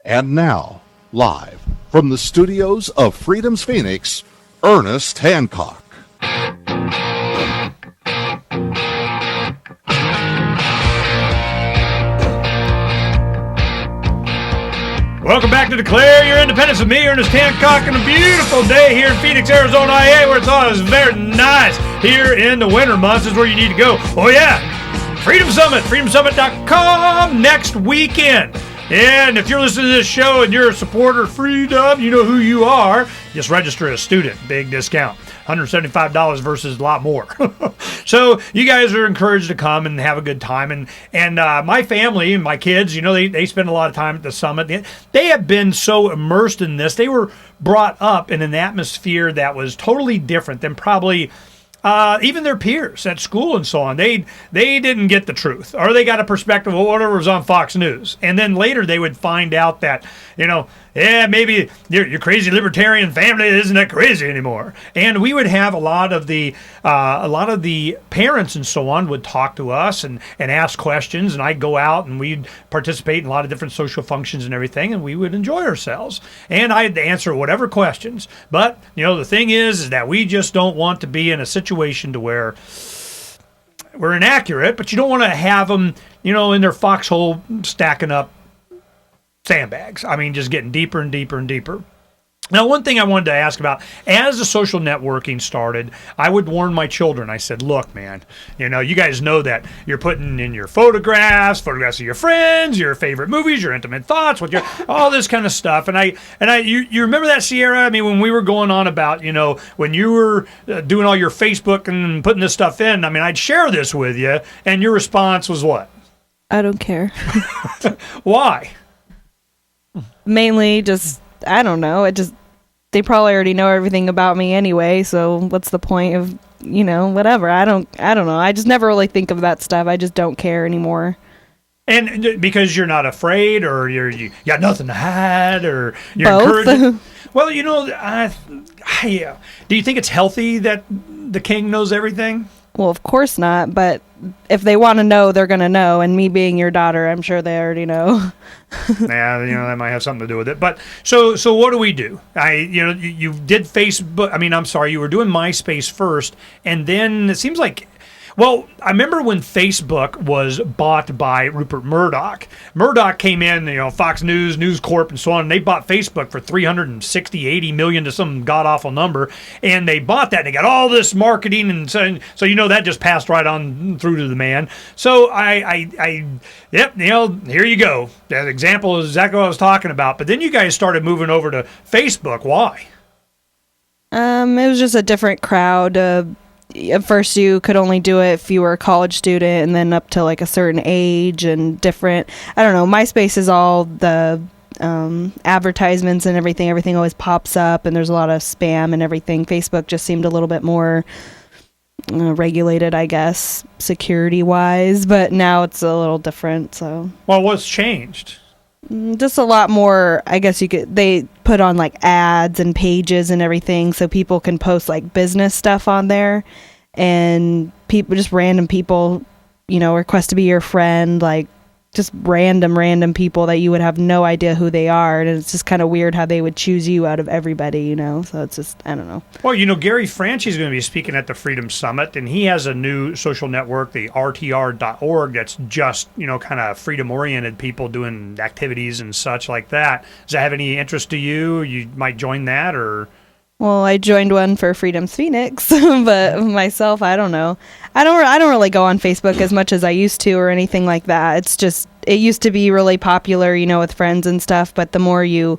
And now, live from the studios of Freedom's Phoenix, Ernest Hancock. Welcome back to Declare Your Independence with me, Ernest Hancock, on a beautiful day here in Phoenix, Arizona, IA, where it's always very nice. Here in the winter months is where you need to go. Oh, yeah. Freedom Summit, freedomsummit.com next weekend. And if you're listening to this show and you're a supporter of freedom, you know who you are. Just register as a student. Big discount. $175 versus a lot more. So you guys are encouraged to come and have a good time. And my family and my kids, you know, they spend a lot of time at the summit. They have been so immersed in this. They were brought up in an atmosphere that was totally different than probably even their peers at school and so on. They didn't get the truth, or they got a perspective of whatever was on Fox News. And then later they would find out that, you know, yeah, maybe your crazy libertarian family isn't that crazy anymore. And we would have a lot of the parents and so on would talk to us and ask questions, and I'd go out and we'd participate in a lot of different social functions and everything, and we would enjoy ourselves. And I'd answer whatever questions. But, you know, the thing is that we just don't want to be in a situation to where we're inaccurate, but you don't want to have them, you know, in their foxhole stacking up sandbags. I mean, just getting deeper and deeper and deeper. Now, one thing I wanted to ask about, as the social networking started, I would warn my children. I said, look, man, you know, you guys know that you're putting in your photographs of your friends, your favorite movies, your intimate thoughts, all this kind of stuff. And you remember that, Sierra? I mean, when we were going on about, you know, when you were doing all your Facebook and putting this stuff in, I mean, I'd share this with you, and your response was what? I don't care. Why? Mainly just, I don't know. They probably already know everything about me anyway. So what's the point of, you know, whatever. I don't know. I just never really think of that stuff. I just don't care anymore. And because you're not afraid, or you got nothing to hide, or you're both. Encouraging. Well, you know, do you think it's healthy that the king knows everything? Well, of course not, but if they want to know, they're going to know, and me being your daughter, I'm sure they already know. Yeah, you know, that might have something to do with it. But so what do we do? You did Facebook. I mean, I'm sorry, you were doing MySpace first, and then it seems like, well, I remember when Facebook was bought by Rupert Murdoch. Murdoch came in, you know, Fox News, News Corp, and so on, and they bought Facebook for $360-80 million to some god-awful number, and they bought that, and they got all this marketing, and so you know, that just passed right on through to the man. So yep, you know, here you go. That example is exactly what I was talking about. But then you guys started moving over to Facebook. Why? It was just a different crowd. At first you could only do it if you were a college student, and then up to like a certain age and different, I don't know, MySpace is all the advertisements and everything always pops up, and there's a lot of spam and everything. Facebook just seemed a little bit more regulated, I guess, security wise, but now it's a little different. So, well, what's changed? Just a lot more, I guess they put on like ads and pages and everything, so people can post like business stuff on there, and random people, you know, request to be your friend, like just random people that you would have no idea who they are. And it's just kind of weird how they would choose you out of everybody, you know? So it's just, I don't know. Well, you know, Gary Franchi is going to be speaking at the Freedom Summit, and he has a new social network, the RTR.org, that's just, you know, kind of freedom-oriented people doing activities and such like that. Does that have any interest to you? You might join that, or... Well, I joined one for Freedom's Phoenix, but myself, I don't know. I don't really go on Facebook as much as I used to or anything like that. It's just, it used to be really popular, you know, with friends and stuff, but the more you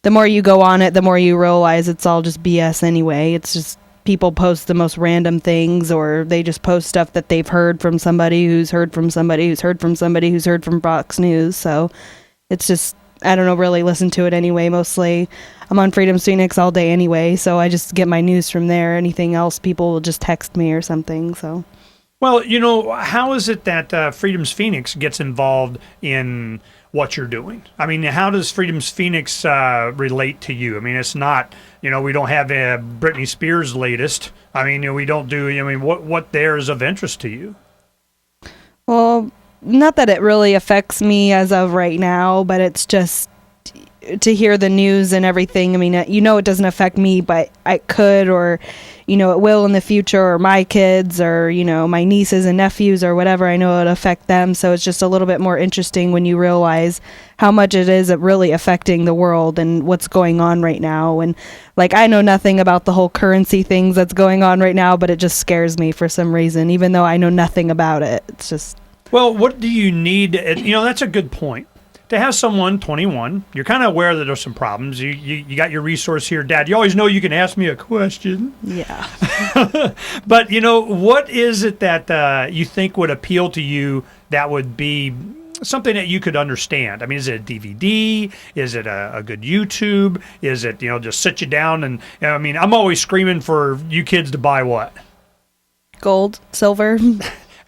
go on it, the more you realize it's all just BS anyway. It's just people post the most random things, or they just post stuff that they've heard from somebody who's heard from somebody who's heard from somebody who's heard from Fox News. So it's just, I don't know, really listen to it anyway. Mostly I'm on Freedom's Phoenix all day anyway, so I just get my news from there. Anything else, people will just text me or something. So, well, you know, how is it that Freedom's Phoenix gets involved in what you're doing? I mean, how does Freedom's Phoenix relate to you? I mean, it's not, you know, we don't have Britney Spears' latest. I mean, you know, we don't do, I mean, what there is of interest to you? Well, not that it really affects me as of right now, but it's just, to hear the news and everything. I mean, it doesn't affect me, but it could, or, it will in the future, or my kids, or, my nieces and nephews or whatever. I know it'll affect them. So it's just a little bit more interesting when you realize how much it is really affecting the world and what's going on right now. And like, I know nothing about the whole currency things that's going on right now, but it just scares me for some reason, even though I know nothing about it. It's just... Well, what do you need? That's a good point. To have someone 21, you're kind of aware that there's some problems. You got your resource here, Dad. You always know you can ask me a question. Yeah. But, what is it that you think would appeal to you that would be something that you could understand? I mean, is it a DVD? Is it a good YouTube? Is it, just sit you down and, I'm always screaming for you kids to buy what? Gold, silver.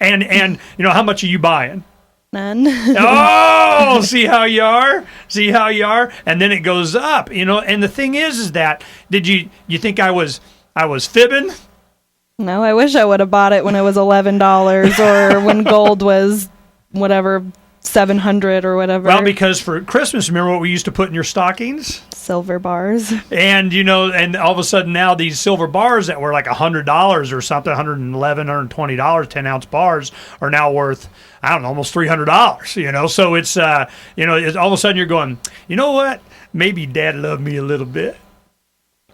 And how much are you buying? None. Oh, see how you are? And then it goes up, and the thing is that, you think I was fibbing? No, I wish I would have bought it when it was $11 or when gold was whatever, $700 or whatever. Well, because for Christmas, remember what we used to put in your stockings? Silver bars. And, and all of a sudden now these silver bars that were like $100 or something, $111, $120, 10-ounce bars are now worth, I don't know, almost $300, So it's, it's all of a sudden you're going, you know what? Maybe Dad loved me a little bit.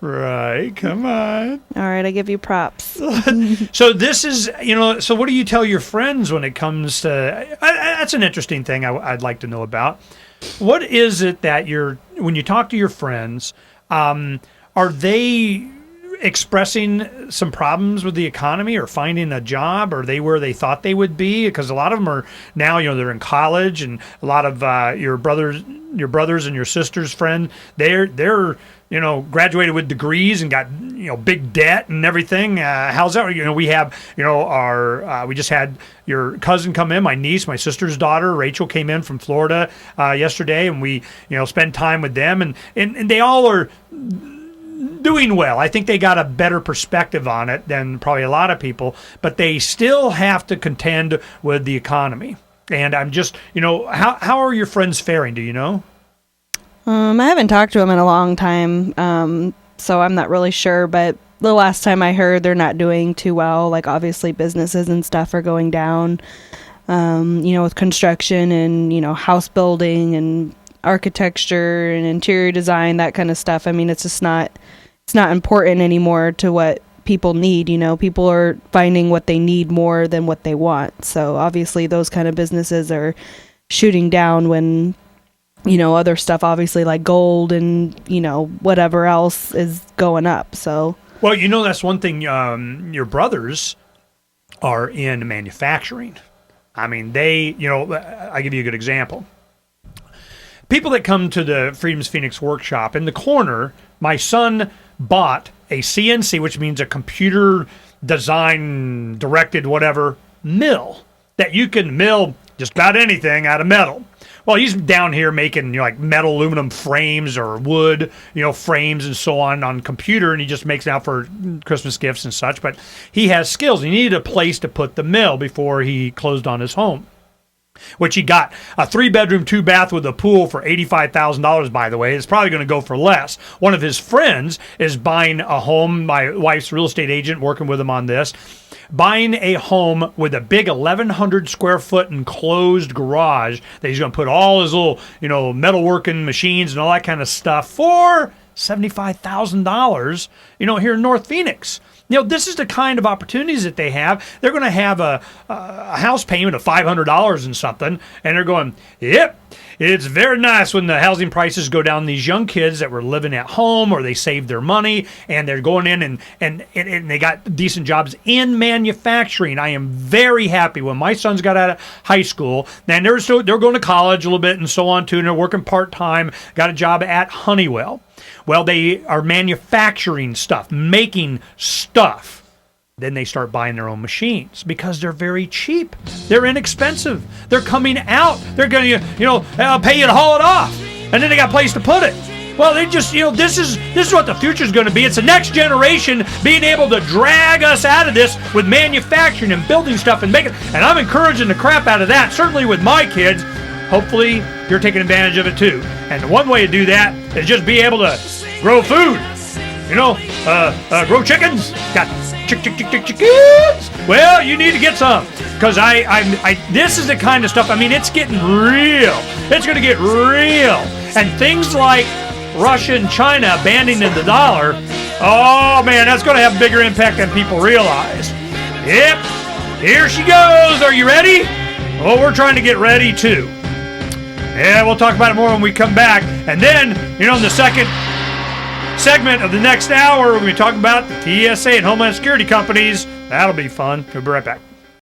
Right, come on. All right, I give you props. So this is, so what do you tell your friends when it comes to, that's an interesting thing I'd like to know about. What is it that when you talk to your friends, are they expressing some problems with the economy or finding a job? Are they where they thought they would be? Because a lot of them are now, they're in college, and a lot of your brothers and your sister's friend, they're graduated with degrees and got, big debt and everything. How's that? We have, we just had your cousin come in, my niece, my sister's daughter, Rachel, came in from Florida yesterday, and we, spend time with them, and they all are doing well. I think they got a better perspective on it than probably a lot of people, but they still have to contend with the economy. And I'm just, how are your friends faring? Do you know? I haven't talked to them in a long time, so I'm not really sure, but the last time I heard, they're not doing too well. Like, obviously businesses and stuff are going down, with construction and, house building and architecture and interior design, that kind of stuff. I mean, it's just not important anymore to what people need. People are finding what they need more than what they want. So obviously those kind of businesses are shooting down when, other stuff, obviously, like gold and, whatever else is going up. So, well, that's one thing. Your brothers are in manufacturing. I mean, I give you a good example. People that come to the Freedom's Phoenix workshop, in the corner, my son bought a CNC, which means a computer design directed whatever, mill that you can mill just about anything out of metal. Well, he's down here making like metal aluminum frames or wood, frames and so on computer, and he just makes it out for Christmas gifts and such. But he has skills. He needed a place to put the mill before he closed on his home, which he got a 3-bedroom, 2-bath with a pool for $85,000, by the way. It's probably going to go for less. One of his friends is buying a home, my wife's real estate agent working with him on this, buying a home with a big 1,100 square foot enclosed garage that he's going to put all his little, metalworking machines and all that kind of stuff for $75,000, here in North Phoenix. This is the kind of opportunities that they have. They're going to have a house payment of $500 and something, and they're going, yep, it's very nice when the housing prices go down. These young kids that were living at home, or they saved their money, and they're going in and they got decent jobs in manufacturing. I am very happy when my sons got out of high school, and they're going to college a little bit and so on too, and they're working part-time, got a job at Honeywell. Well, they are manufacturing stuff, making stuff. Then they start buying their own machines because they're very cheap. They're inexpensive. They're coming out. They're going to, pay you to haul it off. And then they got a place to put it. Well, they just, this is what the future is going to be. It's the next generation being able to drag us out of this with manufacturing and building stuff and making. And I'm encouraging the crap out of that, certainly with my kids. Hopefully you're taking advantage of it too. And one way to do that is just be able to grow food. You know, grow chickens. Got chickens. Well, you need to get some, because this is the kind of stuff. I mean, it's getting real. It's going to get real, and things like Russia and China abandoning the dollar. Oh man, that's going to have a bigger impact than people realize. Yep. Here she goes. Are you ready? Well, we're trying to get ready too. Yeah, we'll talk about it more when we come back. And then, in the second segment of the next hour, we're going to be talking about the TSA and Homeland Security companies. That'll be fun. We'll be right back.